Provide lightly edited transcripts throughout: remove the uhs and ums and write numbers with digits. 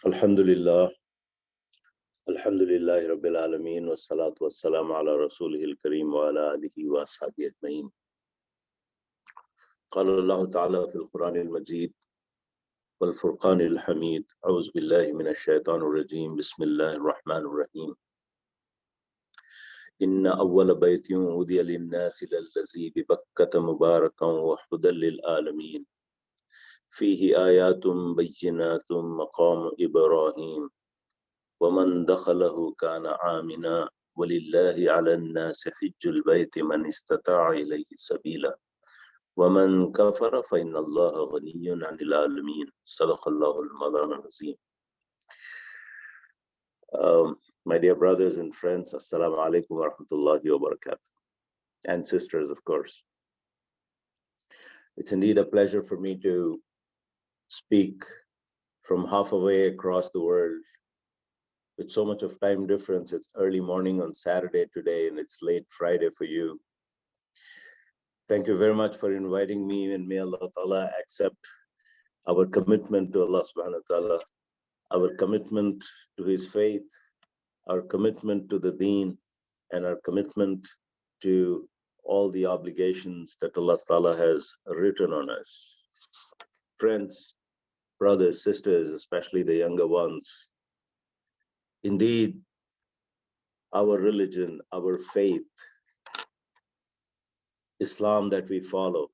Alhamdulillah, Alhamdulillah Rabbil Alameen, wassalatu wassalamu ala Rasulihil Kareem wa ala alihi wa ashabihi ajma'in. قال الله تعالى في القرآن المجيد والفرقان الحميد أعوذ بالله من الشيطان الرجيم بسم الله الرحمن الرحيم إن أول بيت وضع للناس للذي ببكة مباركا وهدى للعالمين فيه آيات بينات مقام إبراهيم ومن دخله كان آمنا ولله على الناس حج البيت من استطاع إليه سبيلا ومن كفر فإن الله غني عن العالمين صدق الله المولان العظيم. My dear brothers and friends, Assalamu alaikum wa rahmatullahi wa barakatuh, and sisters, of course. It's indeed a pleasure for me to speak from halfway across the world with so much of time difference. It's early morning on Saturday today, and it's late Friday for you. Thank you very much for inviting me, and may Allah Ta'ala accept our commitment to Allah Subhanahu wa Ta'ala, our commitment to His faith, our commitment to the Deen, and our commitment to all the obligations that Allah Ta'ala has written on us. Friends, brothers, sisters, especially the younger ones, indeed, our religion, our faith, Islam that we follow,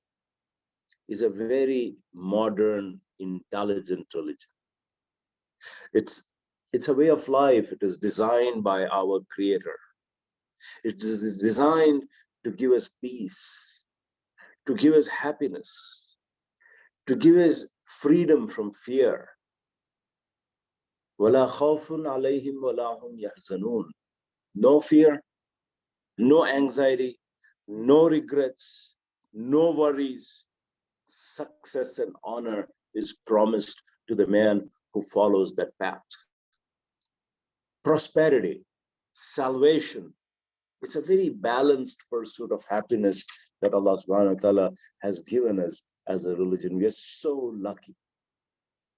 is a very modern, intelligent religion. It's a way of life. It is designed by our Creator. It is designed to give us peace, to give us happiness, to give us freedom from fear. وَلَا خَوْفٌ عَلَيْهِمْ وَلَا هُمْ يَحْزَنُونَ. No fear, no anxiety, no regrets, no worries. Success and honor is promised to the man who follows that path. Prosperity, salvation. It's a very balanced pursuit of happiness that Allah Subhanahu wa Ta'ala has given us as a religion. We are so lucky.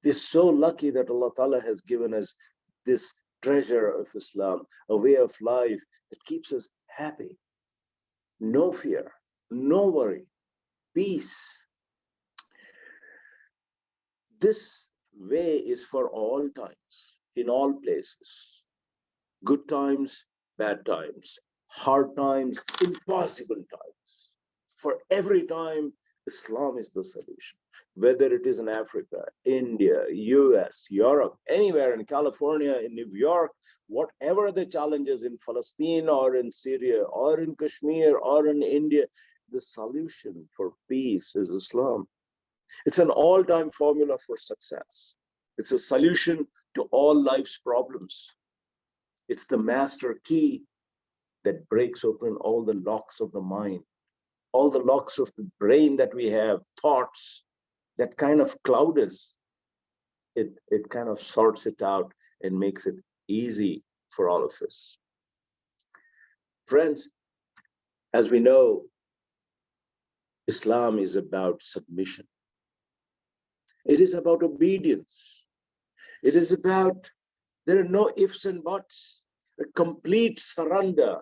We're so lucky that Allah Ta'ala has given us this treasure of Islam, a way of life that keeps us happy. No fear, no worry, peace. This way is for all times, in all places. Good times, bad times, hard times, impossible times. For every time, Islam is the solution. Whether it is in Africa, India, US, Europe, anywhere in California, in New York, whatever the challenges in Palestine or in Syria or in Kashmir or in India, the solution for peace is Islam. It's an all-time formula for success. It's a solution to all life's problems. It's the master key that breaks open all the locks of the mind, all the locks of the brain that we have, thoughts that kind of cloud us. It kind of sorts it out and makes it easy for all of us. Friends, as we know, Islam is about submission. It is about obedience. It is about, there are no ifs and buts, a complete surrender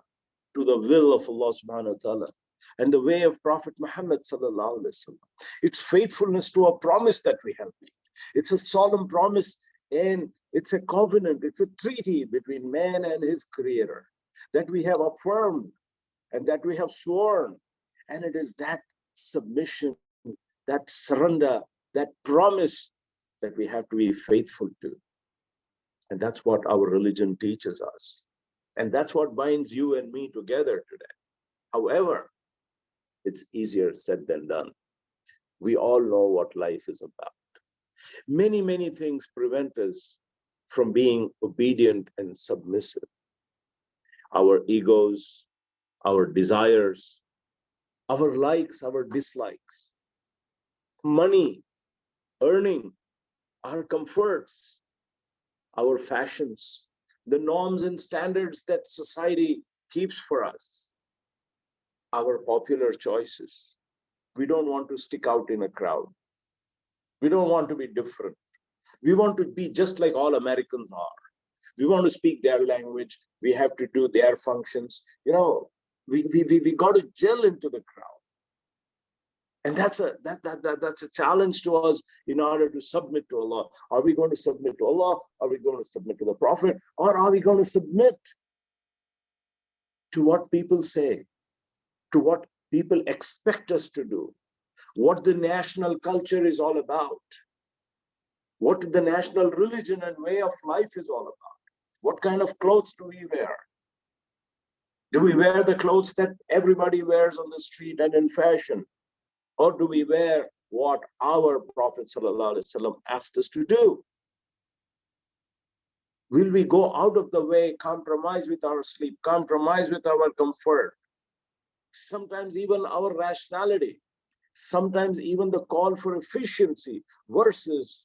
to the will of Allah Subhanahu wa Ta'ala and the way of Prophet Muhammad Sallallahu Alaihi Wasallam. It's faithfulness to a promise that we have made. It's a solemn promise, and it's a covenant, it's a treaty between man and his Creator that we have affirmed and that we have sworn. And it is that submission, that surrender, that promise that we have to be faithful to. And that's what our religion teaches us. And that's what binds you and me together today. However, it's easier said than done. We all know what life is about. Many, many things prevent us from being obedient and submissive. Our egos, our desires, our likes, our dislikes, money, earning, our comforts, our fashions, the norms and standards that society keeps for us, our popular choices. We don't want to stick out in a crowd. We don't want to be different. We want to be just like all Americans are. We want to speak their language. We have to do their functions. We got to gel into the crowd. And that's a challenge to us in order to submit to Allah. Are we going to submit to Allah? Are we going to submit to the Prophet? Or are we going to submit to what people say, to what people expect us to do, what the national culture is all about, what the national religion and way of life is all about? What kind of clothes do we wear? Do we wear the clothes that everybody wears on the street and in fashion? Or do we wear what our Prophet ﷺ asked us to do? Will we go out of the way, compromise with our sleep, compromise with our comfort, sometimes even our rationality, sometimes even the call for efficiency versus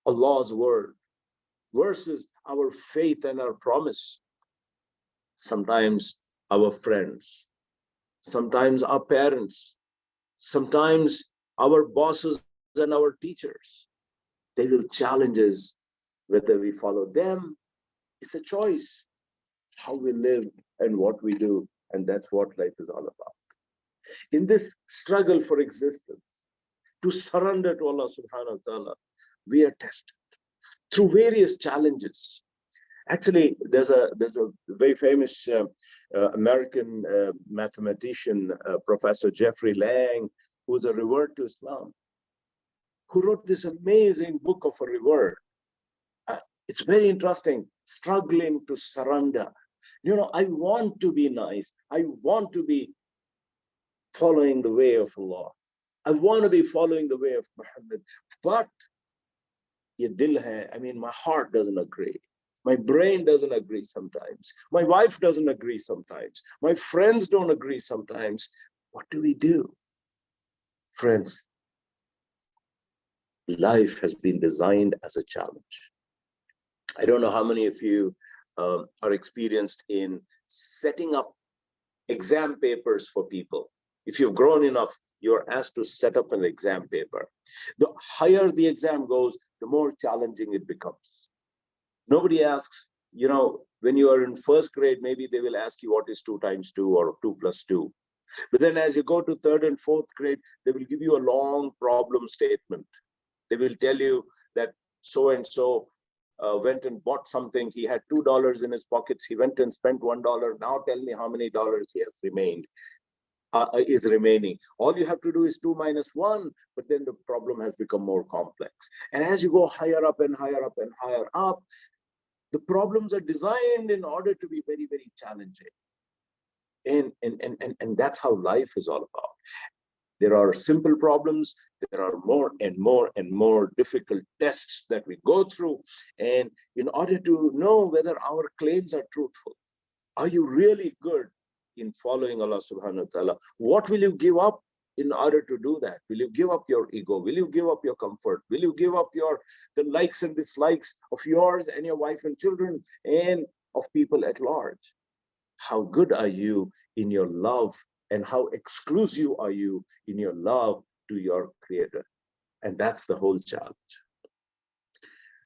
Allah's word, versus our faith and our promise? Sometimes our friends, sometimes our parents, sometimes our bosses and our teachers, they will challenge us whether we follow them. It's a choice, how we live and what we do. And that's what life is all about. In this struggle for existence, to surrender to Allah subhanahu wa ta'ala, we are tested through various challenges. Actually, there's a very famous American mathematician, Professor Jeffrey Lang, who's a revert to Islam, who wrote this amazing book of a revert. It's very interesting, struggling to surrender. I want to be nice. I want to be following the way of Allah. I want to be following the way of Muhammad. But ye dil hai, my heart doesn't agree. My brain doesn't agree sometimes. My wife doesn't agree sometimes. My friends don't agree sometimes. What do we do? Friends, life has been designed as a challenge. I don't know how many of you are experienced in setting up exam papers for people. If you've grown enough, you're asked to set up an exam paper. The higher the exam goes, the more challenging it becomes. Nobody asks, when you are in first grade, maybe they will ask you what is 2 times 2 or 2 plus 2. But then as you go to 3rd and 4th grade, they will give you a long problem statement. They will tell you that so-and-so went and bought something. He had $2 in his pockets. He went and spent $1. Now tell me how many dollars he has is remaining. All you have to do is 2 minus 1, but then the problem has become more complex. And as you go higher up and higher up and higher up, the problems are designed in order to be very, very challenging. And that's how life is all about. There are simple problems. There are more and more and more difficult tests that we go through. And in order to know whether our claims are truthful, are you really good in following Allah subhanahu wa ta'ala? What will you give up in order to do that? Will you give up your ego? Will you give up your comfort? Will you give up the likes and dislikes of yours and your wife and children and of people at large? How good are you in your love, and how exclusive are you in your love to your Creator? And that's the whole challenge.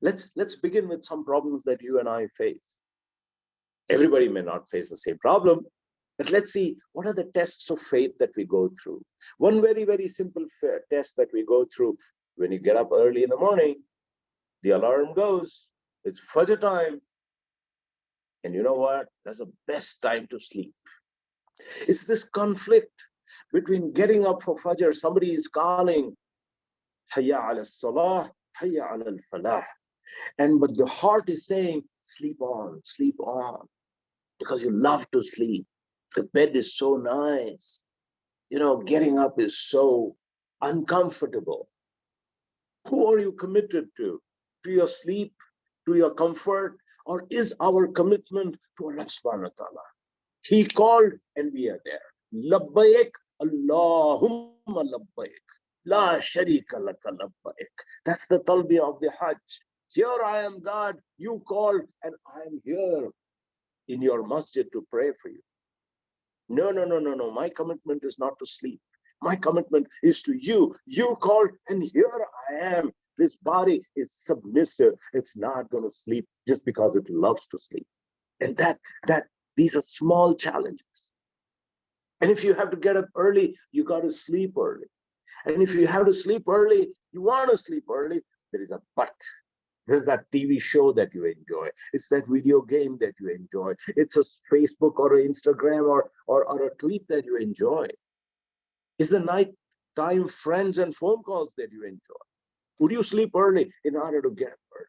Let's begin with some problems that you and I face. Everybody may not face the same problem, but let's see, what are the tests of faith that we go through? One very, very simple test that we go through: when you get up early in the morning, the alarm goes, it's Fajr time. And you know what? That's the best time to sleep. It's this conflict between getting up for Fajr, somebody is calling, Hayya ala salah, Hayya ala falah. But the heart is saying, sleep on, because you love to sleep. The bed is so nice. Getting up is so uncomfortable. Who are you committed to? To your sleep, to your comfort, or is our commitment to Allah subhanahu wa ta'ala? He called and we are there. Labbaik, Allahumma labbaik. La sharika laka labbaik. That's the talbiyah of the Hajj. Here I am, God, you called, and I am here in your masjid to pray for you. No. My commitment is not to sleep. My commitment is to you. You called, and here I am This body is submissive. It's not going to sleep just because it loves to sleep. And that these are small challenges. And if you have to get up early, you got to sleep early. And if you have to sleep early, you want to sleep early, there is a but. There's that TV show that you enjoy. It's that video game that you enjoy. It's a Facebook or an Instagram or a tweet that you enjoy. It's the night time friends and phone calls that you enjoy. Would you sleep early in order to get up early?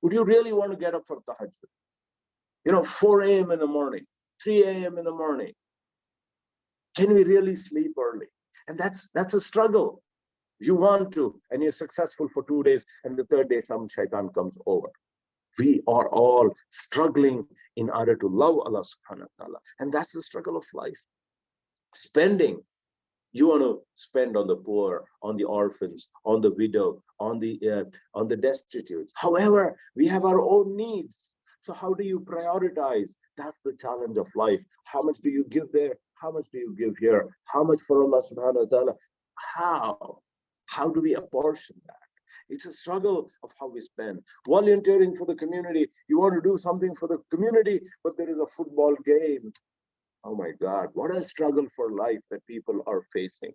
Would you really want to get up for tahajjud? 4 a.m. in the morning, 3 a.m. in the morning. Can we really sleep early? And that's a struggle. You want to, and you're successful for 2 days, and the third day some shaitan comes over. We are all struggling in order to love Allah subhanahu wa ta'ala. And that's the struggle of life. Spending. You want to spend on the poor, on the orphans, on the widow, on the destitute. However, we have our own needs. So how do you prioritize? That's the challenge of life. How much do you give there? How much do you give here? How much for Allah subhanahu wa ta'ala? How do we apportion that? It's a struggle of how we spend. Volunteering for the community. You want to do something for the community, but there is a football game. Oh my God, what a struggle for life that people are facing.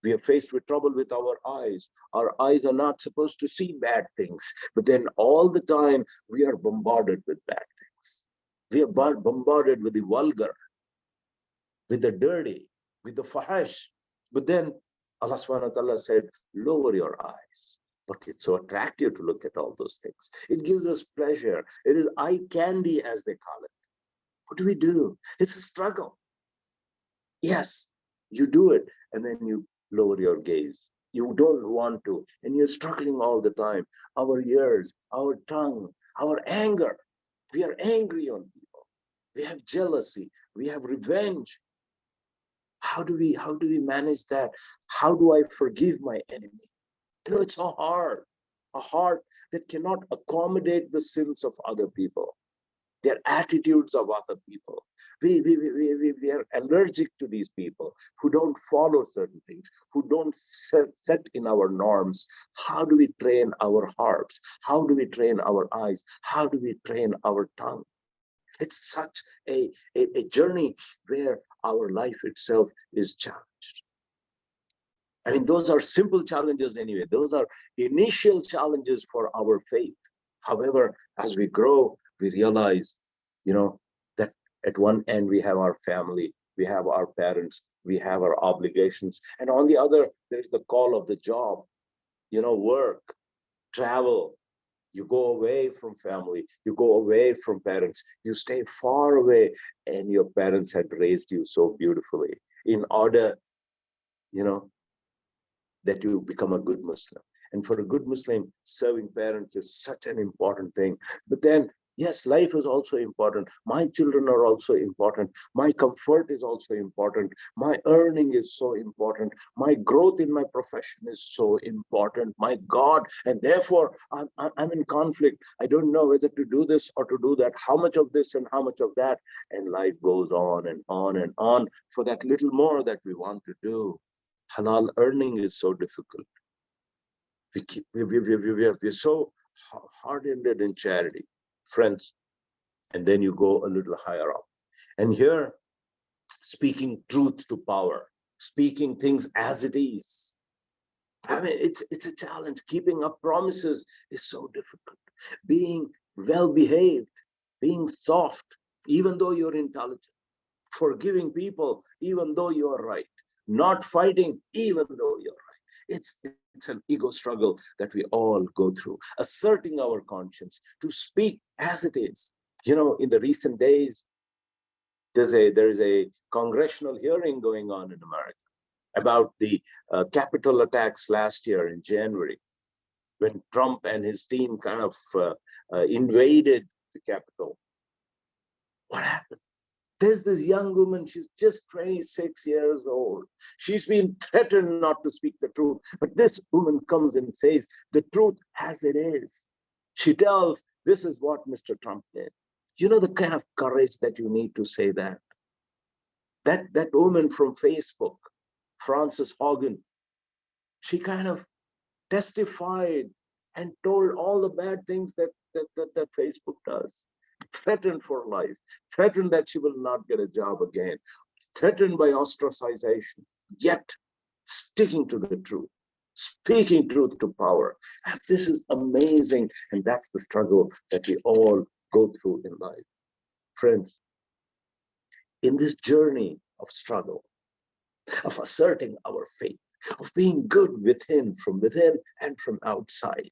We are faced with trouble with our eyes. Our eyes are not supposed to see bad things, but then all the time we are bombarded with bad things. We are bombarded with the vulgar, with the dirty, with the fahash. But then Allah subhanahu wa ta'ala said, lower your eyes. But it's so attractive to look at all those things. It gives us pleasure. It is eye candy, as they call it. What do we do? It's a struggle. Yes, you do it, and then you lower your gaze. You don't want to, and you're struggling all the time. Our ears, our tongue, our anger. We are angry on people. We have jealousy. We have revenge. How do we manage that? How do I forgive my enemy? It's so hard. A heart that cannot accommodate the sins of other people, their attitudes of other people. We are allergic to these people who don't follow certain things, who don't set in our norms. How do we train our hearts? How do we train our eyes? How do we train our tongue? It's such a journey where our life itself is challenged. I mean, those are simple challenges anyway. Those are initial challenges for our faith. However, as we grow, we realize, that at one end we have our family, we have our parents, we have our obligations. And on the other, there's the call of the job, work, travel. You go away from family, you go away from parents, you stay far away, and your parents had raised you so beautifully in order, that you become a good Muslim. And for a good Muslim, serving parents is such an important thing. But then, yes, life is also important. My children are also important. My comfort is also important. My earning is so important. My growth in my profession is so important. My God, and therefore I'm in conflict. I don't know whether to do this or to do that. How much of this and how much of that? And life goes on and on and on for that little more that we want to do. Halal earning is so difficult. We're so hard-handed in charity, friends. And then you go a little higher up. And here, speaking truth to power, speaking things as it is. I mean, it's a challenge. Keeping up promises is so difficult. Being well-behaved, being soft, even though you're intelligent. Forgiving people, even though you're right. Not fighting, even though you're right. It's an ego struggle that we all go through. Asserting our conscience, to speak as it is. In the recent days, there is a congressional hearing going on in America about the Capitol attacks last year in January, when Trump and his team kind of invaded the Capitol. What happened? There's this young woman, she's just 26 years old. She's been threatened not to speak the truth. But this woman comes and says the truth as it is. She tells, this is what Mr. Trump did. The kind of courage that you need to say that. That woman from Facebook, Frances Hogan, she kind of testified and told all the bad things that Facebook does. Threatened for life, threatened that she will not get a job again, threatened by ostracization, yet sticking to the truth, speaking truth to power. And this is amazing. And that's the struggle that we all go through in life. Friends, in this journey of struggle, of asserting our faith, of being good from within and from outside,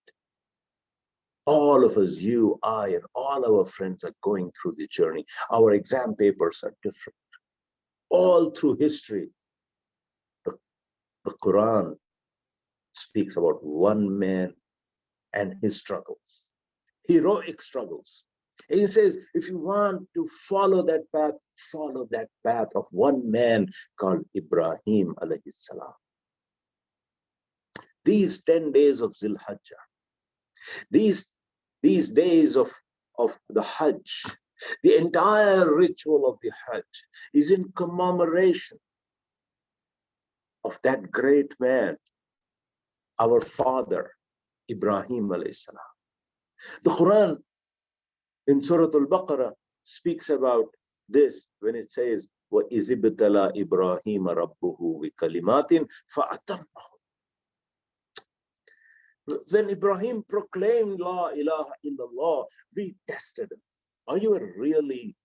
all of us, you, I, and all our friends are going through this journey. Our exam papers are different. All through history, the Quran speaks about one man and his struggles, heroic struggles. And he says, if you want to follow that path of one man called Ibrahim alayhi salam. These 10 days of Zil Hajjah, these days of the Hajj, the entire ritual of the Hajj is in commemoration of that great man, our father, Ibrahim alayhi salam. The Quran in Surah Al-Baqarah speaks about this when it says, وَإِذِ ابْتَلَى إِبْرَاهِيمَ رَبُّهُ بِكَلِمَاتٍ فَأَتَمَّهُ. When Ibrahim proclaimed La ilaha illallah, we tested him. Are you a really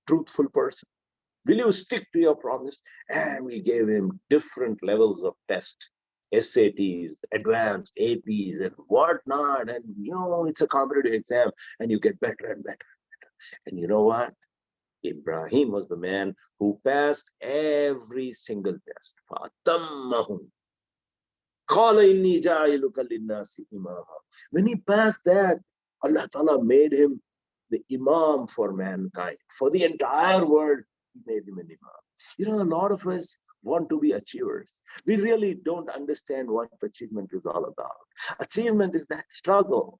truthful person? Will you stick to your promise? And we gave him different levels of test, SATs, advanced APs, and whatnot. And it's a competitive exam, and you get better and better and better. And you know what? Ibrahim was the man who passed every single test. When he passed that, Allah Ta'ala made him the Imam for mankind. For the entire world, He made him an Imam. A lot of us want to be achievers. We really don't understand what achievement is all about. Achievement is that struggle,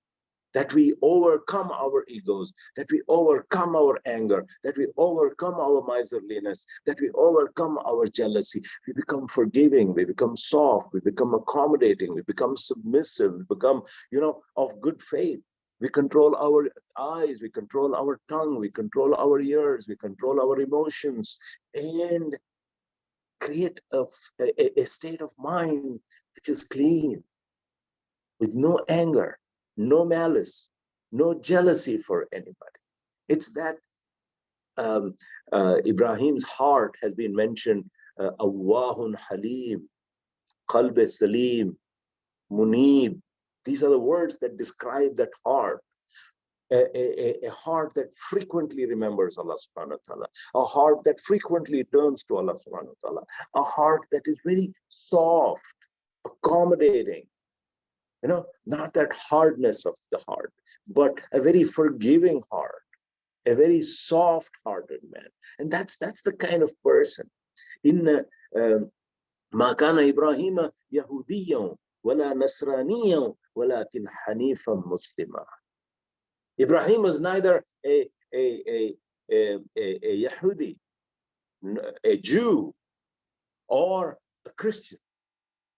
that we overcome our egos, that we overcome our anger, that we overcome our miserliness, that we overcome our jealousy. We become forgiving, we become soft, we become accommodating, we become submissive, we become, of good faith. We control our eyes, we control our tongue, we control our ears, we control our emotions, and create a state of mind which is clean, with no anger, no malice, no jealousy for anybody. It's that Ibrahim's heart has been mentioned, Awwahun Halim, Qalb Salim, Munib. These are the words that describe that heart. A heart that frequently remembers Allah subhanahu wa ta'ala, a heart that frequently turns to Allah subhanahu wa ta'ala, a heart that is very soft, accommodating, not that hardness of the heart, but a very forgiving heart, a very soft-hearted man. And that's the kind of person. In ما كان إبراهيم يهوديا ولا نصرانيا ولكن حنيفا مسلما. Ibrahim was neither a Yahudi, a Jew, or a Christian.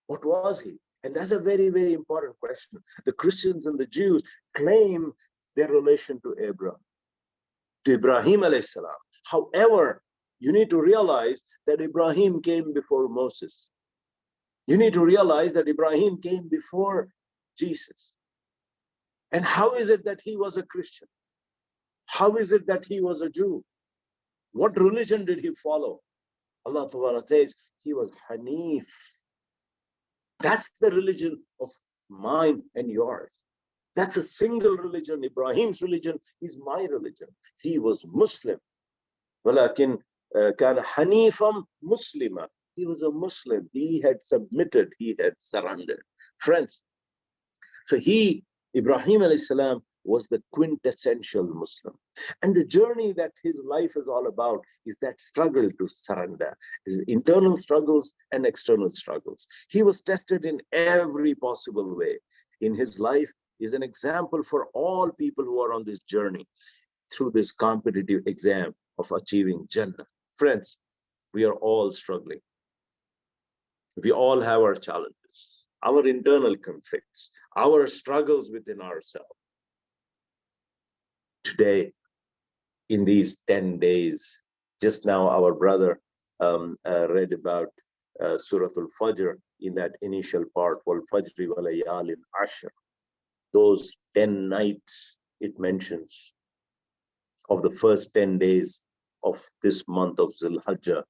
What was he? And that's a very, very important question. The Christians and the Jews claim their relation to Ibrahim alayhi salam. However, you need to realize that Ibrahim came before Moses. You need to realize that Ibrahim came before Jesus. And how is it that he was a Christian? How is it that he was a Jew? What religion did he follow? Allah Ta'ala says he was Hanif. That's the religion of mine and yours. That's a single religion. Ibrahim's religion is my religion. He was Muslim. ولكن كان حنيفا مسلما. He was a Muslim. He had submitted. He had surrendered. Friends, so Ibrahim alayhi salam, was the quintessential Muslim. And the journey that his life is all about is that struggle to surrender, his internal struggles and external struggles. He was tested in every possible way. In his life is an example for all people who are on this journey through this competitive exam of achieving Jannah. Friends, we are all struggling. We all have our challenges. our internal conflicts, our struggles within ourselves. Today, in these 10 days, just now our brother read about Surah Al-Fajr in that initial part, Wal-Fajri wa layalin ashr. Those 10 nights it mentions of the first 10 days of this month of Zul-Hajjah.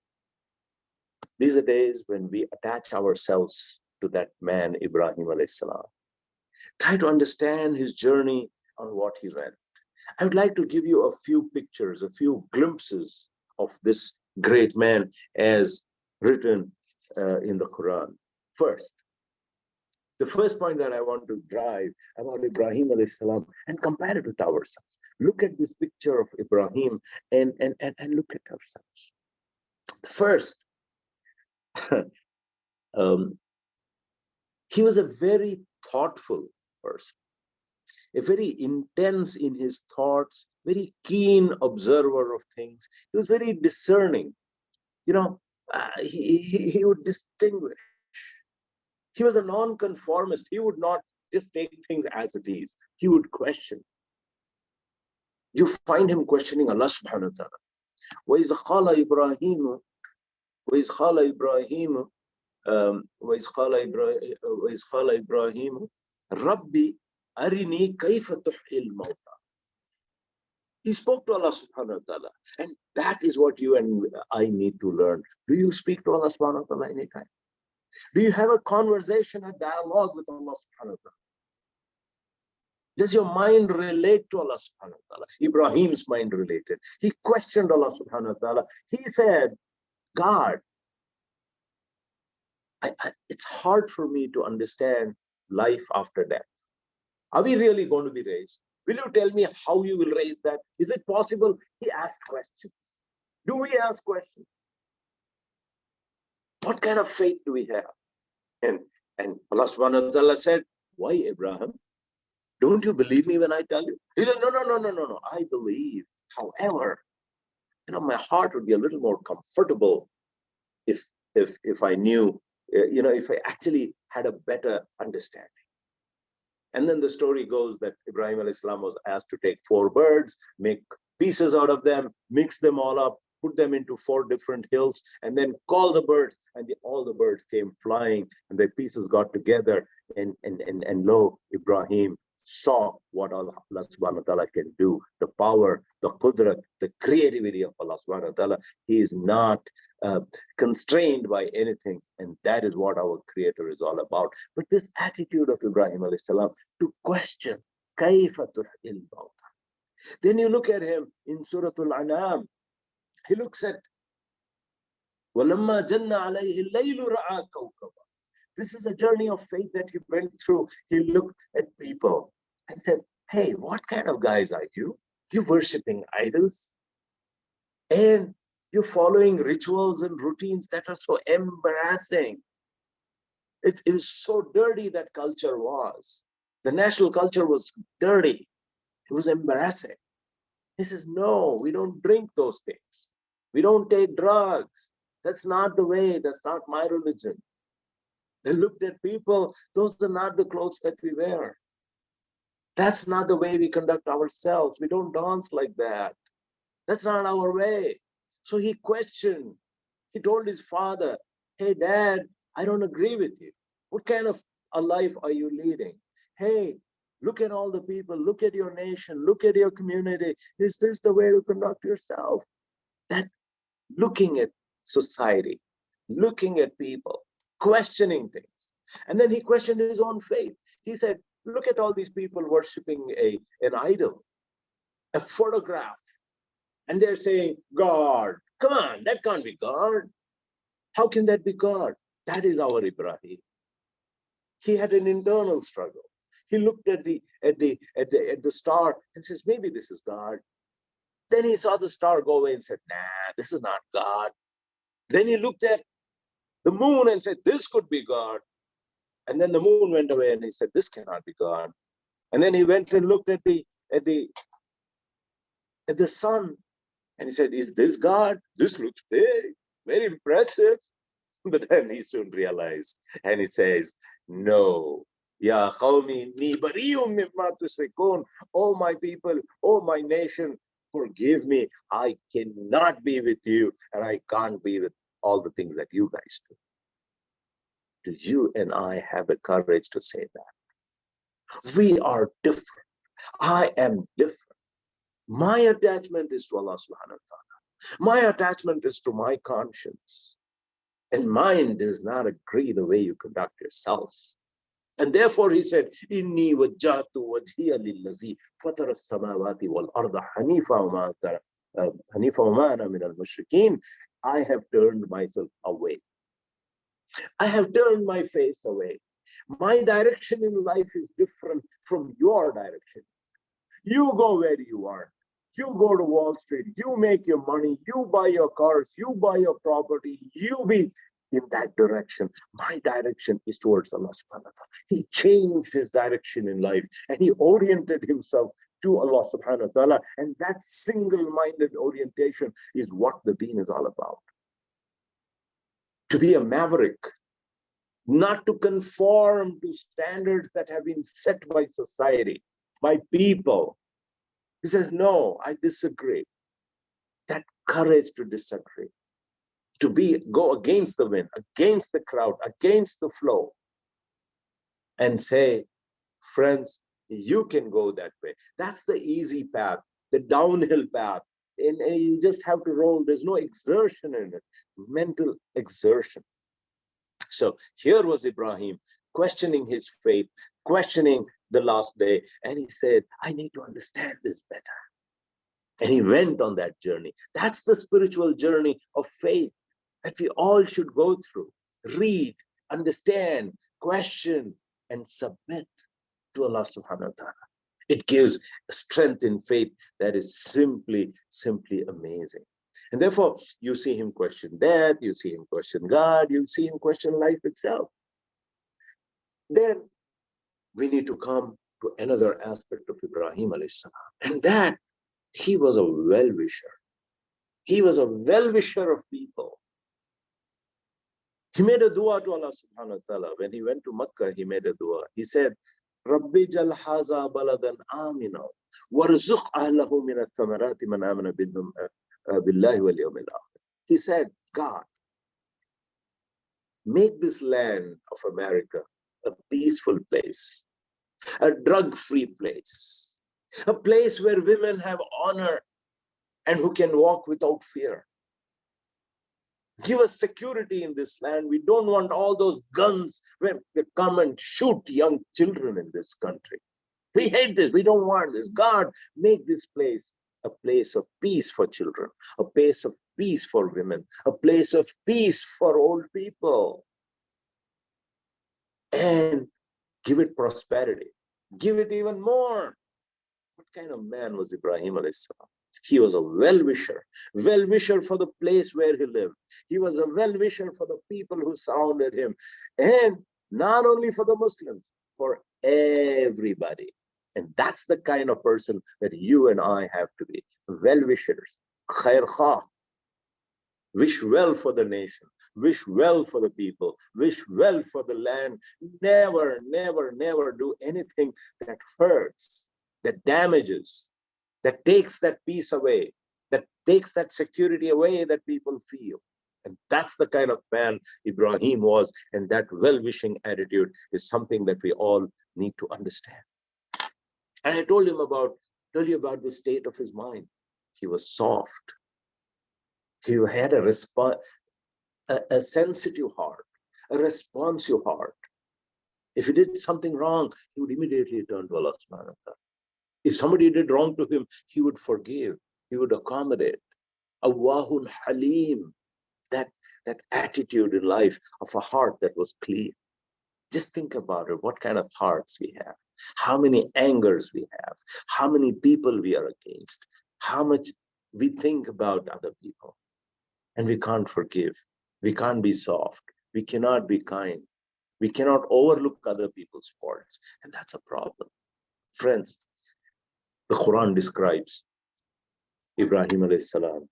These are days when we attach ourselves to that man, Ibrahim alayhi salam. Try to understand his journey on what he went. I would like to give you a few pictures, a few glimpses of this great man as written in the Quran. First, the first point that I want to drive about Ibrahim alayhi salam and compare it with ourselves. Look at this picture of Ibrahim and look at ourselves. First, he was a very thoughtful person, a very intense in his thoughts, very keen observer of things. He was very discerning. You know, he would distinguish. He was a non-conformist. He would not just take things as it is. He would question. You find him questioning Allah subhanahu wa ta'ala. وَإِذْ قَالَ إِبْرَاهِيمُ وَإِذْ قَالَ إِبْرَاهِيمُ وَإِذْ قَالَ إِبْرَاهِيمُ رَبِّ أَرِنِي كَيْفَ تُحْيِي الْمَوْتَى. He spoke to Allah subhanahu wa ta'ala. And that is what you and I need to learn. Do you speak to Allah subhanahu wa ta'ala anytime? Do you have a conversation, a dialogue with Allah subhanahu wa ta'ala? Does your mind relate to Allah subhanahu wa ta'ala? Ibrahim's mind related. He questioned Allah subhanahu wa ta'ala. He said, God, it's hard for me to understand life after death. Are we really going to be raised? Will you tell me how you will raise that? Is it possible? He asked questions. Do we ask questions? What kind of faith do we have? And Allah subhanahu wa ta'ala said, why, Abraham? Don't you believe me when I tell you? He said, no. I believe. However, my heart would be a little more comfortable if I knew, if I actually had a better understanding. And then the story goes that Ibrahim alayhi salam was asked to take 4 birds, make pieces out of them, mix them all up, put them into 4 different hills, and then call the birds. And all the birds came flying, and the pieces got together. And lo, Ibrahim saw what Allah subhanahu wa ta'ala can do. The power, the qudrat, the creativity of Allah subhanahu wa ta'ala. He is not constrained by anything. And that is what our Creator is all about. But this attitude of Ibrahim alayhi salam to question, كَيْفَ تُحْيِي الْمَوْتَى. Then you look at him in Surah Al-An'am. He looks at وَلَمَّا جَنَّ عَلَيْهِ اللَّيْلُ رَأَى كَوْكَبًا. This is a journey of faith that he went through. He looked at people and said, hey, what kind of guys are you? You're worshipping idols. And you're following rituals and routines that are so embarrassing. It was so dirty, that culture was. The national culture was dirty. It was embarrassing. He says, no, we don't drink those things. We don't take drugs. That's not the way. That's not my religion. They looked at people. Those are not the clothes that we wear. That's not the way we conduct ourselves. We don't dance like that. That's not our way. So he questioned. He told his father, hey, Dad, I don't agree with you. What kind of a life are you leading? Hey, look at all the people. Look at your nation. Look at your community. Is this the way to conduct yourself? That looking at society, looking at people, questioning things. And then he questioned his own faith. He said, look at all these people worshiping an idol, a photograph. And they're saying, God, come on, that can't be God. How can that be God? That is our Ibrahim. He had an internal struggle. He looked at the star and says, maybe this is God. Then he saw the star go away and said, nah, this is not God. Then he looked at the moon and said, this could be God. And then the moon went away and he said, this cannot be God. And then he went and looked at the sun and he said, is this God? This looks big, very impressive. But then he soon realized, and he says, No. Ya qawmi inni bari'un mimma tushrikun. Oh my people, oh my nation, forgive me. I cannot be with you, and I can't be with all the things that you guys do. Do you and I have the courage to say that? We are different. I am different. My attachment is to Allah subhanahu wa ta'ala. My attachment is to my conscience. And mine does not agree the way you conduct yourselves. And therefore he said, Inni wajjahtu wajhiya lillazi fatara as-samawati wal arda hanifa wa ma ana min al-mushrikeen. I have turned myself away. I have turned my face away. My direction in life is different from your direction. You go where you want. You go to Wall Street. You make your money. You buy your cars. You buy your property. You be in that direction. My direction is towards Allah subhanahu wa ta'ala. He changed his direction in life and he oriented himself to Allah subhanahu wa ta'ala. And that single-minded orientation is what the deen is all about. To be a maverick, not to conform to standards that have been set by society, by people. He says, no, I disagree. That courage to disagree, to go against the wind, against the crowd, against the flow, and say, friends, you can go that way. That's the easy path, the downhill path. And you just have to roll. There's no exertion in it, mental exertion. So here was Ibrahim questioning his faith, questioning the last day. And he said, I need to understand this better. And he went on that journey. That's the spiritual journey of faith that we all should go through. Read, understand, question, and submit to Allah subhanahu wa ta'ala. It gives strength in faith that is simply amazing. And therefore, you see him question death, you see him question God, you see him question life itself. Then we need to come to another aspect of Ibrahim alayhi salam, and that he was a well-wisher. He was a well-wisher of people. He made a dua to Allah subhanahu wa ta'ala. When he went to Makkah, he made a dua. He said, Rabbi jal haza baladan amina warzuq ahlahu min ath-thamarati man amana billahi wal yawmil akhir. He said, God, make this land of America a peaceful place, a drug-free place, a place where women have honor and who can walk without fear. Give us security in this land. We don't want all those guns where they come and shoot young children in this country. We hate this. We don't want this. God, make this place a place of peace for children, a place of peace for women, a place of peace for old people. And give it prosperity. Give it even more. What kind of man was Ibrahim alayhi salam? He was a well-wisher for the place where he lived. He was a well-wisher for the people who surrounded him. And not only for the Muslims, for everybody. And that's the kind of person that you and I have to be. Well-wishers. Khair khah. Wish well for the nation. Wish well for the people. Wish well for the land. Never, never, never do anything that hurts, that damages, that takes that peace away, that takes that security away that people feel. And that's the kind of man Ibrahim was. And that well-wishing attitude is something that we all need to understand. And I told you about the state of his mind. He was soft. He had a sensitive heart, a responsive heart. If he did something wrong, he would immediately turn to Allah subhanahu wa ta'ala. If somebody did wrong to him, he would forgive, he would accommodate. Awahun Halim, that attitude in life of a heart that was clean. Just think about it, what kind of hearts we have, how many angers we have, how many people we are against, how much we think about other people. And we can't forgive, we can't be soft, we cannot be kind, we cannot overlook other people's faults. And that's a problem. Friends, the Quran describes Ibrahim alayhi salam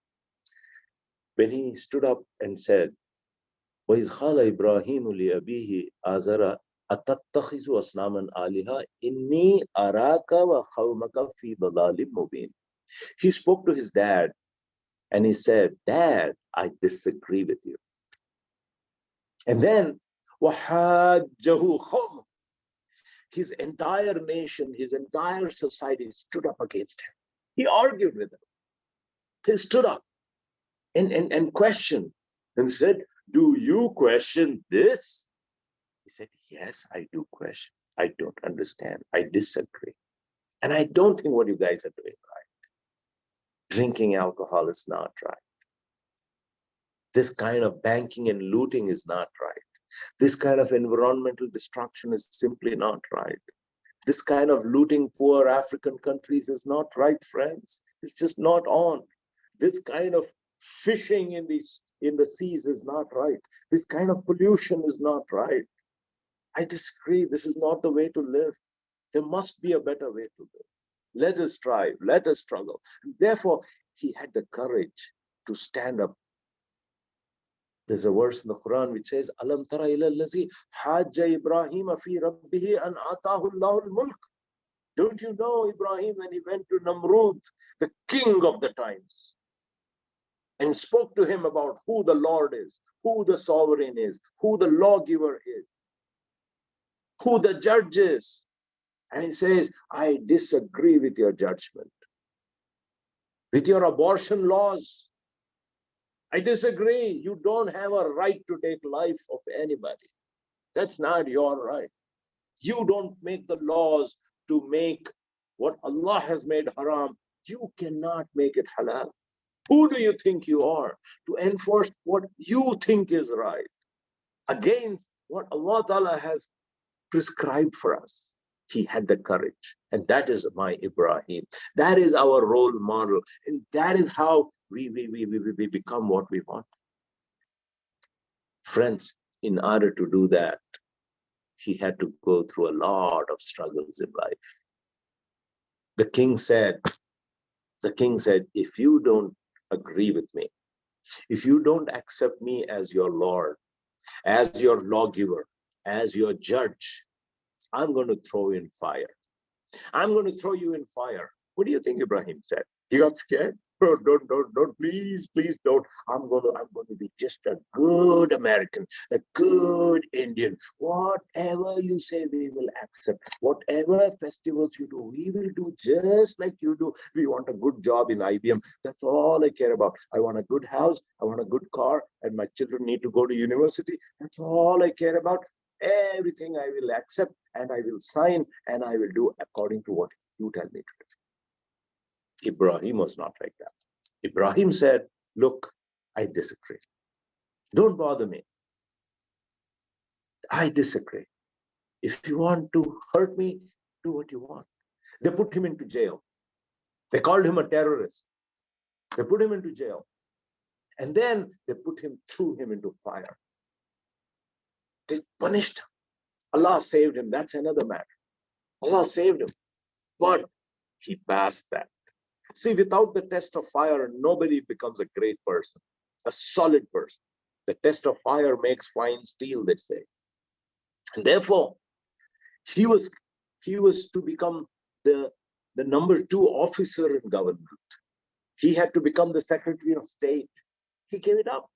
when he stood up and said, وَإِذْ قَالَ إِبْرَاهِيمُ لِأَبِيهِ آزَرَ أَتَتَّخِذُ أَصْنَامًا آلِهَةً إِنِّي أَرَاكَ وَقَوْمَكَ فِي ضَلَالٍ مُبِينٍ. He spoke to his dad and he said, Dad, I disagree with you. And then, وَحَاجَّهُ قَوْمُهُ. His entire nation, his entire society stood up against him. He argued with them. He stood up and questioned and said, do you question this? He said, yes, I do question. I don't understand. I disagree. And I don't think what you guys are doing right. Drinking alcohol is not right. This kind of banking and looting is not right. This kind of environmental destruction is simply not right. This kind of looting poor African countries is not right, friends. It's just not on. This kind of fishing in the seas is not right. This kind of pollution is not right. I disagree. This is not the way to live. There must be a better way to live. Let us strive. Let us struggle. And therefore, he had the courage to stand up. There's a verse in the Quran which says, Alam tara ila allazi hajja Ibrahim fi rabbihi an atahu Allahu al-mulk. Don't you know Ibrahim, when he went to Namrud, the king of the times, and spoke to him about who the Lord is, who the sovereign is, who the lawgiver is, who the judge is. And he says, I disagree with your judgment, with your abortion laws. I disagree. You don't have a right to take life of anybody. That's not your right. You don't make the laws to make what Allah has made haram. You cannot make it halal. Who do you think you are to enforce what you think is right against what Allah Ta'ala has prescribed for us? He had the courage. And that is my Ibrahim. That is our role model. And that is how we become what we want. Friends, in order to do that, he had to go through a lot of struggles in life. The king said, if you don't agree with me, if you don't accept me as your Lord, as your lawgiver, as your judge, I'm going to throw you in fire. I'm going to throw you in fire. What do you think Ibrahim said? He got scared. Oh, don't, please don't. I'm going to be just a good American, a good Indian. Whatever you say, we will accept. Whatever festivals you do, we will do just like you do. We want a good job in IBM. That's all I care about. I want a good house. I want a good car, and my children need to go to university. That's all I care about. Everything I will accept, and I will sign, and I will do according to what you tell me to do. Ibrahim was not like that. Ibrahim said, look, I disagree. Don't bother me. I disagree. If you want to hurt me, do what you want. They put him into jail. They called him a terrorist. They put him into jail. And then they threw him into fire. They punished him. Allah saved him. That's another matter. Allah saved him. But he passed that. See, without the test of fire, nobody becomes a great person, a solid person. The test of fire makes fine steel, they say. And therefore, he was to become the number 2 officer in government. He had to become the Secretary of State. He gave it up.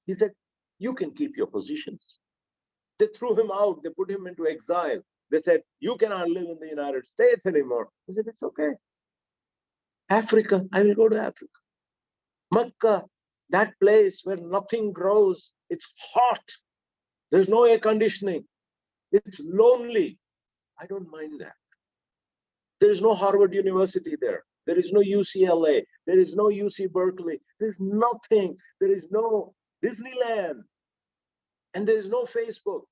He said, you can keep your positions. They threw him out. They put him into exile. They said, you cannot live in the United States anymore. He said, it's okay. Africa, I will go to Africa. Mecca, that place where nothing grows, it's hot. There's no air conditioning. It's lonely. I don't mind that. There is no Harvard University there. There is no UCLA. There is no UC Berkeley. There's nothing. There is no Disneyland. And there is no Facebook.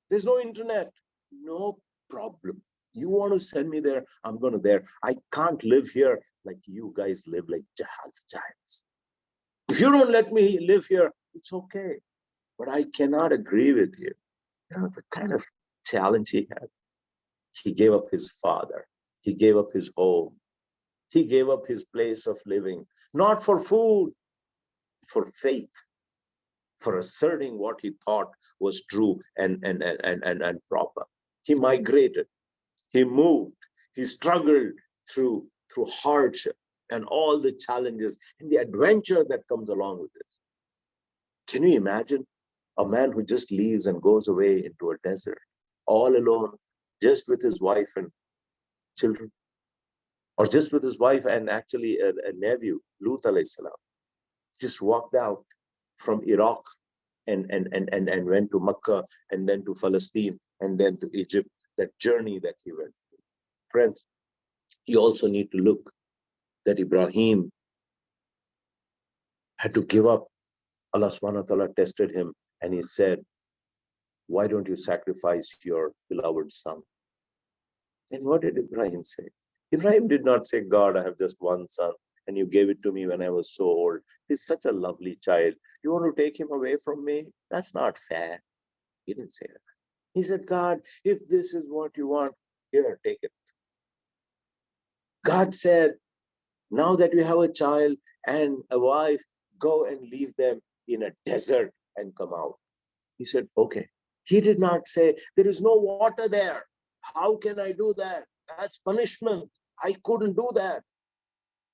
There's no internet. No problem. You want to send me there, I'm going to there. I can't live here like you guys live, like giants. If you don't let me live here, it's okay. But I cannot agree with you. You know, the kind of challenge he had. He gave up his father. He gave up his home. He gave up his place of living, not for food, for faith, for asserting what he thought was true and proper. He migrated, he moved, he struggled through hardship and all the challenges and the adventure that comes along with it. Can you imagine a man who just leaves and goes away into a desert all alone, just with his wife and children, or just with his wife and actually a nephew, Lut alayhi salam, just walked out from Iraq and went to Mecca and then to Palestine and then to Egypt, that journey that he went. Friends, you also need to look that Ibrahim had to give up. Allah subhanahu wa ta'ala tested him and he said, why don't you sacrifice your beloved son? And what did Ibrahim say? Ibrahim did not say, God, I have just one son and you gave it to me when I was so old. He's such a lovely child. You want to take him away from me? That's not fair. He didn't say that. He said, God, if this is what you want, here, take it. God said, now that you have a child and a wife, go and leave them in a desert and come out. He said, okay. He did not say, there is no water there. How can I do that? That's punishment. I couldn't do that.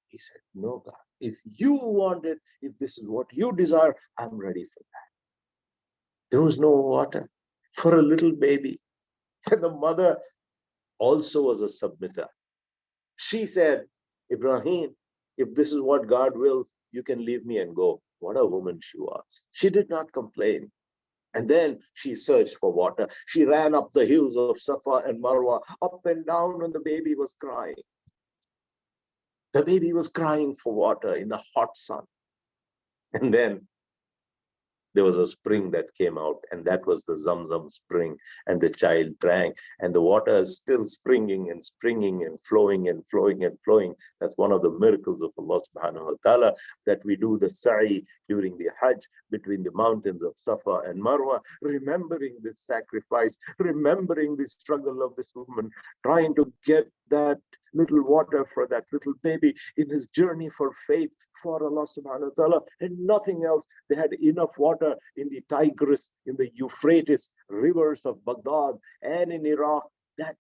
He said, no, God, if you want it, if this is what you desire, I'm ready for that. There was no water for a little baby. And the mother also was a submitter. She said, Ibrahim, if this is what God wills, you can leave me and go. What a woman she was. She did not complain. And then she searched for water. She ran up the hills of Safa and Marwa, up and down, and the baby was crying. The baby was crying for water in the hot sun. And then there was a spring that came out, and that was the Zamzam spring, and the child drank, and the water is still springing and springing and flowing and flowing and flowing. That's one of the miracles of Allah subhanahu wa ta'ala, that we do the sa'i during the Hajj between the mountains of Safa and Marwa, remembering this sacrifice, remembering the struggle of this woman, trying to get that little water for that little baby in his journey for faith for Allah subhanahu wa ta'ala, and nothing else. They had enough water in the Tigris, in the Euphrates rivers of Baghdad, and in Iraq, that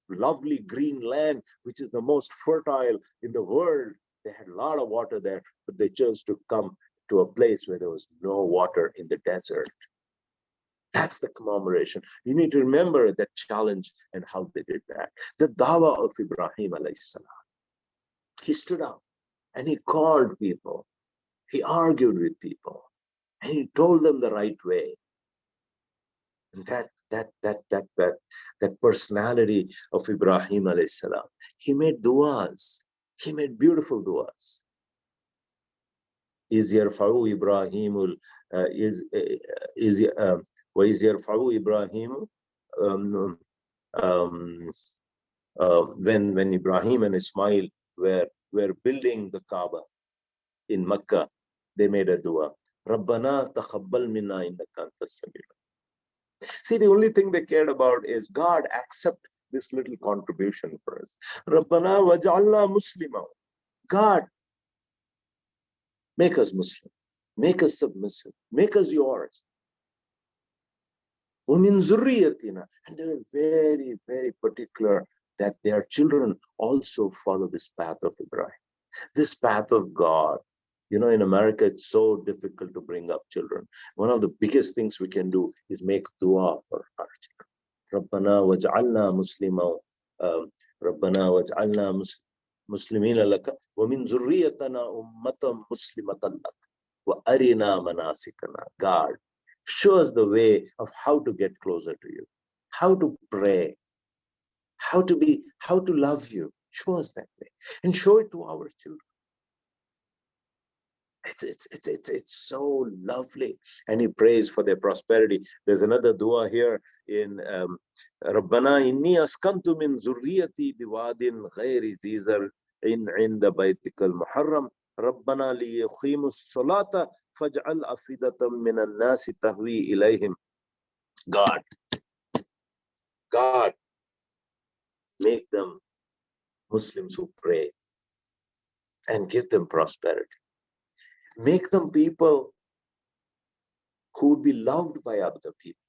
lovely green land, which is the most fertile in the world. They had a lot of water there, but they chose to come to a place where there was no water in the desert. That's the commemoration. You need to remember that challenge and how they did that. The dawah of Ibrahim alayhi salam. He stood up and he called people. He argued with people and he told them the right way. And that personality of Ibrahim alayhi salam. He made du'as. He made beautiful du'as. Is yarfa'u Ibrahimul وَإِذْ يَرْفَعُ إِبْرَاهِيمُ when Ibrahim and Ismail were building the Kaaba in Mecca, they made a dua. رَبَّنَا تَقَبَّلْ مِنَّا إِنَّكَ أَنْتَ السَّمِيعُ. See, the only thing they cared about is, God, accept this little contribution for us. رَبَّنَا وَجْعَلْنَا مُسْلِمًا. God, make us Muslim, make us submissive, make us yours. وَمِن ذُرِّيَّتِنَا. And they were very, very particular that their children also follow this path of Ibrahim, this path of God. You know, in America, it's so difficult to bring up children. One of the biggest things we can do is make dua for our children. رَبَّنَا وَاجْعَلْنَا مُسْلِمًا رَبَّنَا وَاجْعَلْنَا مُسْلِمِينَ لَكَ وَمِن ذُرِّيَّتَنَا أُمَّةً مُسْلِمَةً لَكَ وَأَرِنَا مَنَاسِكَنَا. God, show us the way of how to get closer to you, how to pray, how to love you. Show us that way and show it to our children. It's so lovely. And he prays for their prosperity. There's another dua here in Rabbana inni askantu min zurriyati biwadin ghairi zizar inda baytikal muharram Rabbana li yuqimu salata faj'al afidatam min an-nasi tahwi ilayhim. God, make them Muslims who pray and give them prosperity. Make them people who would be loved by other people.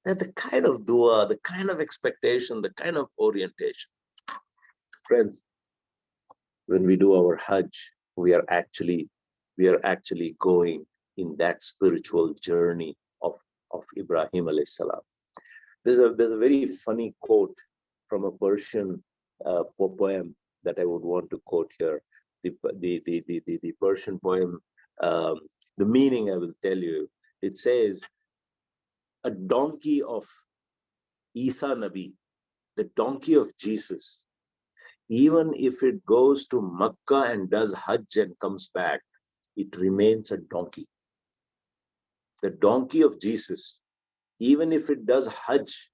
And the kind of dua, the kind of expectation, the kind of orientation. Friends, when we do our Hajj, we are actually going in that spiritual journey of Ibrahim alayhi salam. There's a very funny quote from a Persian poem that I would want to quote here. The Persian poem, the meaning I will tell you. It says, a donkey of Isa Nabi, the donkey of Jesus, even if it goes to Makkah and does Hajj and comes back, it remains a donkey. The donkey of Jesus, even if it does Hajj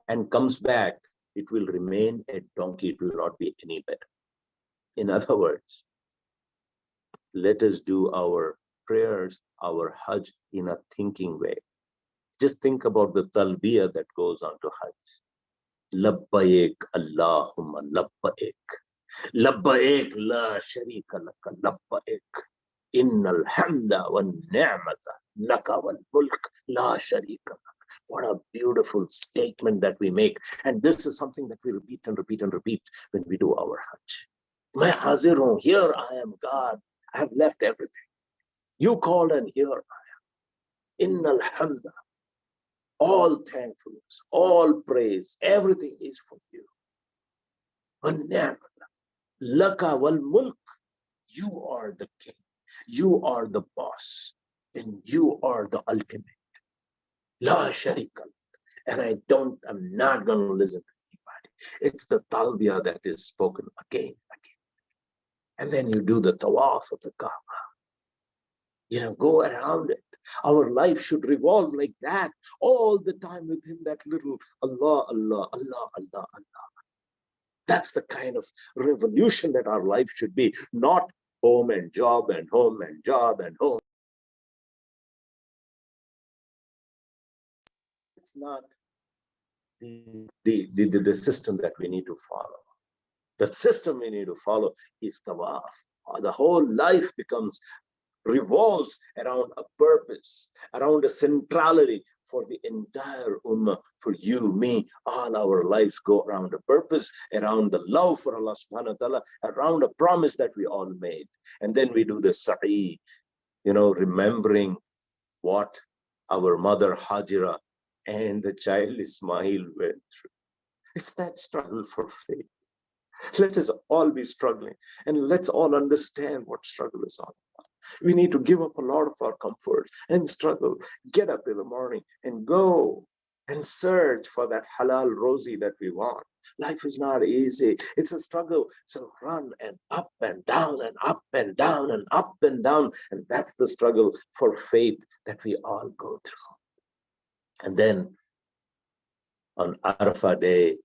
and comes back, it will remain a donkey. It will not be any better. In other words, let us do our prayers, our Hajj in a thinking way. Just think about the talbiyah that goes on to Hajj. Labbaik Allahumma labbaik. Labbaik la sharika laka labbaik. Innal hamda wan ni'mata laka wal mulk la sharika laka. What a beautiful statement that we make. And this is something that we repeat and repeat and repeat when we do our Hajj. Main hazir hoon, here I am, God. I have left everything. You called and here I am. Innal hamda. All thankfulness, all praise, everything is for you. Laka wal mulk. You are the king. You are the boss. And you are the ultimate. La sharika. And I'm not going to listen to anybody. It's the talbiyah that is spoken again. And then you do the tawaf of the Kaaba. Go around it. Our life should revolve like that all the time within that little Allah, Allah, Allah, Allah, Allah. That's the kind of revolution that our life should be, not home and job and home and job and home. It's not the system that we need to follow. The system we need to follow is tawaf. The whole life revolves around a purpose, around a centrality for the entire ummah, for you, me. All our lives go around a purpose, around the love for Allah subhanahu wa ta'ala, around a promise that we all made. And then we do the sa'i, remembering what our mother Hajira and the child Ismail went through. It's that struggle for faith. Let us all be struggling, and let's all understand what struggle is all about. We need to give up a lot of our comforts and struggle. Get up in the morning and go and search for that halal rosy that we want. Life is not easy. It's a struggle. So run and up and down and up and down and up and down. And that's the struggle for faith that we all go through. And then on Arafah day,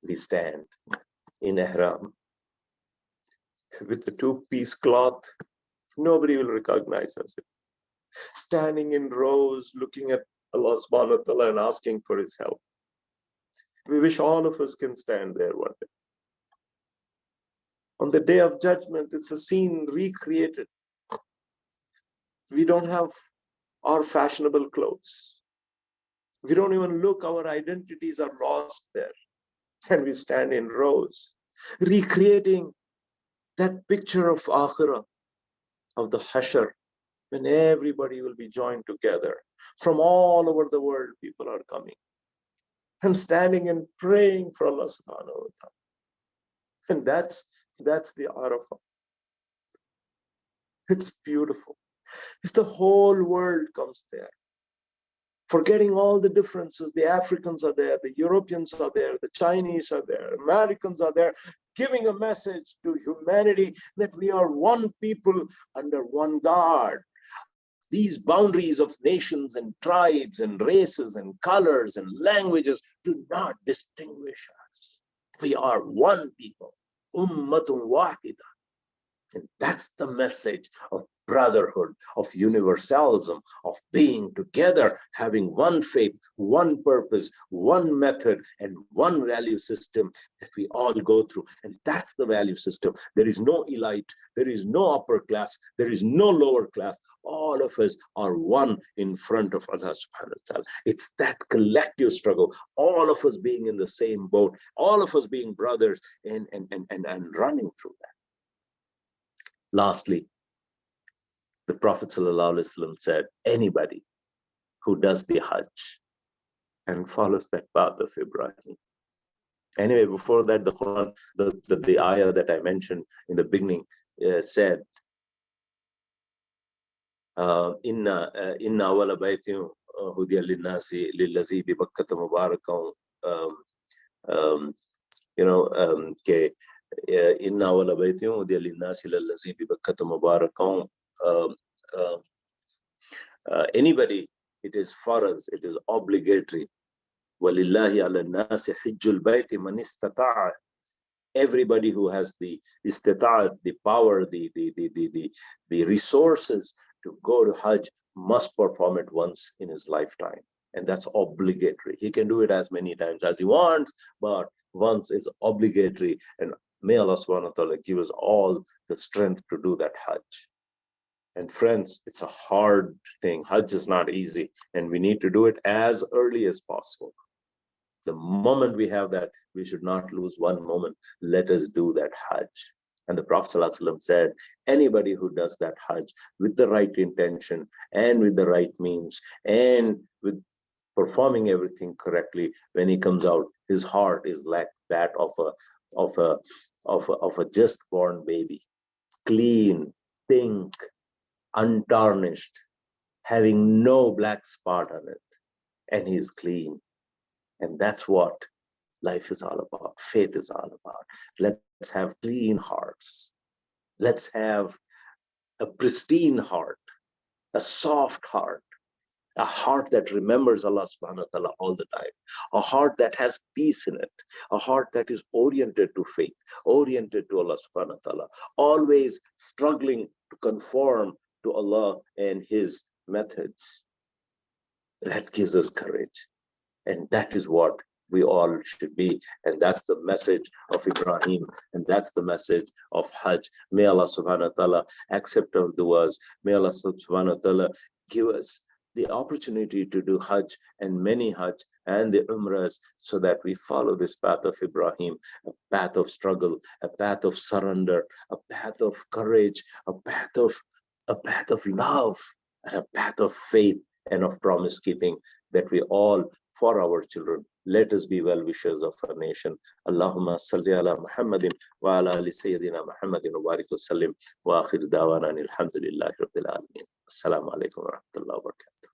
we stand in Ihram with the two-piece cloth. Nobody will recognize us. Standing in rows, looking at Allah subhanahu wa ta'ala and asking for his help. We wish all of us can stand there one day. On the day of judgment, it's a scene recreated. We don't have our fashionable clothes. We don't even look, our identities are lost there. And we stand in rows, recreating that picture of Akhirah, of the Hashr, when everybody will be joined together. From all over the world, people are coming and standing and praying for Allah subhanahu wa ta'ala. And that's the Arafah. It's beautiful. It's the whole world comes there. Forgetting all the differences, the Africans are there, the Europeans are there, the Chinese are there, Americans are there, giving a message to humanity that we are one people under one God. These boundaries of nations and tribes and races and colors and languages do not distinguish us. We are one people, ummatun wahida. And that's the message of brotherhood, of universalism, of being together, having one faith, one purpose, one method, and one value system that we all go through. And that's the value system. There is no elite, there is no upper class, there is no lower class. All of us are one in front of Allah subhanahu wa ta'ala. It's that collective struggle, all of us being in the same boat, all of us being brothers and running through that. Lastly, the Prophet ﷺ said, anybody who does the Hajj and follows that path of Ibrahim. Anyway, before that, the Quran, the ayah that I mentioned in the beginning said, Inna awala baytin hudiya linnasi lillazi bi Bakkata mubarakan, Inna awala baytin hudiya linnasi lillazi bi Bakkata mubarakan. Anybody, it is farz, it is obligatory. Walillahi ala nasi hijjul bayti man istata'a. Everybody who has the istita'a, the power, the resources to go to Hajj must perform it once in his lifetime. And that's obligatory. He can do it as many times as he wants, but once is obligatory. And may Allah subhanahu wa ta'ala give us all the strength to do that Hajj. And friends, it's a hard thing. Hajj is not easy, and we need to do it as early as possible. The moment we have that, we should not lose one moment. Let us do that Hajj. And the Prophet ﷺ said, anybody who does that Hajj with the right intention and with the right means and with performing everything correctly, when he comes out, his heart is like that of a just born baby, clean, pink, untarnished, having no black spot on it, and he's clean. And that's what life is all about. Faith is all about. Let's have clean hearts. Let's have a pristine heart, a soft heart, a heart that remembers Allah subhanahu wa ta'ala all the time, a heart that has peace in it, a heart that is oriented to faith, oriented to Allah subhanahu wa ta'ala, always struggling to conform to Allah and His methods. That gives us courage. And that is what we all should be. And that's the message of Ibrahim. And that's the message of Hajj. May Allah subhanahu wa ta'ala accept our du'as. May Allah subhanahu wa ta'ala give us the opportunity to do Hajj and many Hajj and the Umrahs, so that we follow this path of Ibrahim, a path of struggle, a path of surrender, a path of courage, a path of love, and a path of faith and of promise keeping, that we all, for our children, let us be well-wishers of our nation. Allahumma salli ala Muhammadin wa ala ali Sayyidina Muhammadin wa barik wa sallim wa akhir dawana alhamdulillahi rabbil alamin. Assalamu alaikum wa rahmatullahi wa barakatuh.